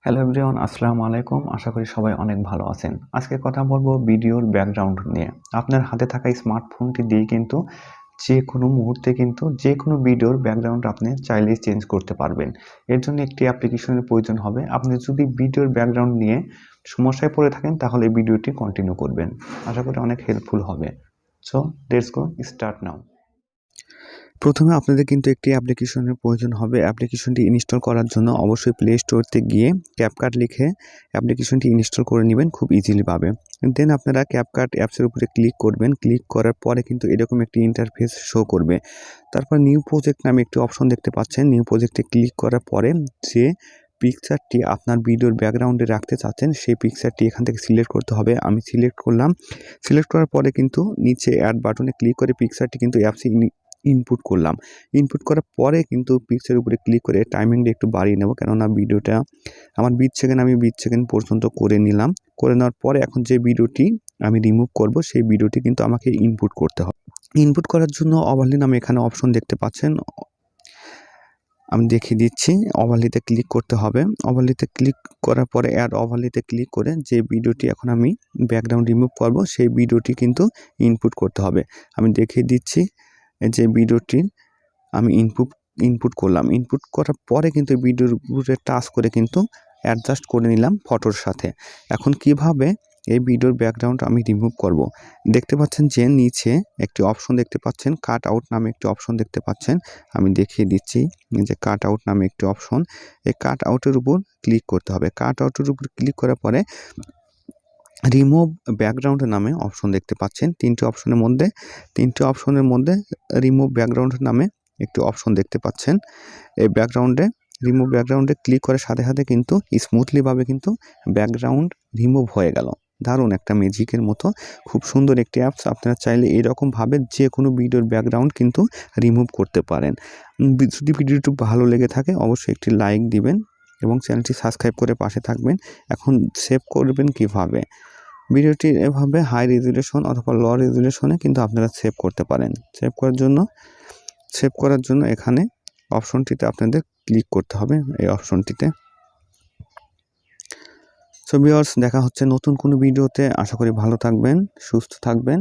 Hello everyone, আসসালামু আলাইকুম। আশা করি সবাই অনেক ভালো আছেন। আজকে কথা বলবো ভিডিওর ব্যাকগ্রাউন্ড নিয়ে। আপনার হাতে থাকা স্মার্টফোনটি দিয়ে কিন্তু যে কোনো মুহূর্তে কিন্তু যে কোনো ভিডিওর ব্যাকগ্রাউন্ড আপনি চাইলেই চেঞ্জ করতে পারবেন। এর জন্য একটি অ্যাপ্লিকেশনের প্রয়োজন হবে। আপনি যদি ভিডিওর ব্যাকগ্রাউন্ড নিয়ে সমস্যায় পড়ে থাকেন তাহলে এই ভিডিওটি কন্টিনিউ করবেন। আশা করি অনেক হেল্পফুল হবে। So let's go start now. প্রথমে আপনাদের কিন্তু একটি অ্যাপ্লিকেশনের প্রয়োজন হবে। অ্যাপ্লিকেশনটি ইনস্টল করার জন্য অবশ্যই প্লে স্টোরতে গিয়ে ক্যাপকাট লিখে অ্যাপ্লিকেশনটি ইনস্টল করে নেবেন, খুব ইজিলি পাবে। দেন আপনারা ক্যাপকাট অ্যাপসের উপরে ক্লিক করবেন। ক্লিক করার পরে কিন্তু এরকম একটি ইন্টারফেস শো করবে। তারপর নিউ প্রজেক্ট নামে একটি অপশন দেখতে পাচ্ছেন। নিউ প্রজেক্টে ক্লিক করার পরে যে পিকচারটি আপনার ভিডিওর ব্যাকগ্রাউন্ডে রাখতে চাচ্ছেন সেই পিকচারটি এখান থেকে সিলেক্ট করতে হবে। আমি সিলেক্ট করলাম। সিলেক্ট করার পরে কিন্তু নিচে অ্যাড বাটনে ক্লিক করে পিকচারটি কিন্তু অ্যাপসে ইনপুট করলাম। ইনপুট করার পরে কিন্তু পিকচারের উপরে ক্লিক করে টাইমিংটা একটু বাড়িয়ে নেব, কেননা ভিডিওটা আমার 20 সেকেন্ড আমি 20 সেকেন্ড পর্যন্ত করে নিলাম। করে নেওয়ার পরে এখন যে ভিডিওটি আমি রিমুভ করব সেই ভিডিওটি কিন্তু আমাকে ইনপুট করতে হবে। ইনপুট করার জন্য ওভারলে নামে এখানে অপশন দেখতে পাচ্ছেন, আমি দেখিয়ে দিচ্ছি। ওভারলেতে ক্লিক করতে হবে। ওভারলেতে ক্লিক করার পরে অ্যাড ওভারলেতে ক্লিক করে যে ভিডিওটি এখন আমি ব্যাকগ্রাউন্ড রিমুভ করব সেই ভিডিওটি কিন্তু ইনপুট করতে হবে। আমি দেখিয়ে দিচ্ছি যে ভিডিওটি আমি ইনপুট করলাম। ইনপুট করার পরে কিন্তু ভিডিওর উপরে টাচ করে কিন্তু অ্যাডজাস্ট করে নিলাম ফটোর সাথে। এখন কিভাবে এই ভিডিওর ব্যাকগ্রাউন্ড আমি রিমুভ করব, দেখতে পাচ্ছেন যে নিচে একটি অপশন দেখতে পাচ্ছেন, কাট আউট নামে একটি অপশন দেখতে পাচ্ছেন। আমি দেখিয়ে দিচ্ছি যে কাট আউট নামে একটি অপশন। এই কাট আউটের উপর ক্লিক করতে হবে। কাট আউটের উপর ক্লিক করার পরে রিমুভ ব্যাকগ্রাউন্ড নামে অপশন দেখতে পাচ্ছেন। তিনটি অপশনের মধ্যে রিমুভ ব্যাকগ্রাউন্ড নামে একটি অপশন দেখতে পাচ্ছেন। এই রিমুভ ব্যাকগ্রাউন্ডে ক্লিক করার সাথে সাথে কিন্তু স্মুথলিভাবে কিন্তু ব্যাকগ্রাউন্ড রিমুভ হয়ে গেল। দারুণ একটা ম্যাজিকের মতো খুব সুন্দর একটি অ্যাপস। আপনারা চাইলে এরকমভাবে যে কোনো ভিডিওর ব্যাকগ্রাউন্ড কিন্তু রিমুভ করতে পারেন। যদি ভিডিওটি ভালো লেগে থাকে অবশ্যই একটি লাইক দিবেন এবং চ্যানেলটি সাবস্ক্রাইব করে পাশে থাকবেন। এখন সেভ করবেন কিভাবে? ভিডিওটি এভাবে হাই রেজুলেশন অথবা লো রেজুলেশনে কিন্তু আপনারা সেভ করতে পারেন। সেভ করার জন্য এখানে অপশনটিতে আপনাদের ক্লিক করতে হবে, এই অপশনটিতে। সো ভিউয়ার্স, দেখা হচ্ছে নতুন কোনো ভিডিওতে। আশা করি ভালো থাকবেন, সুস্থ থাকবেন।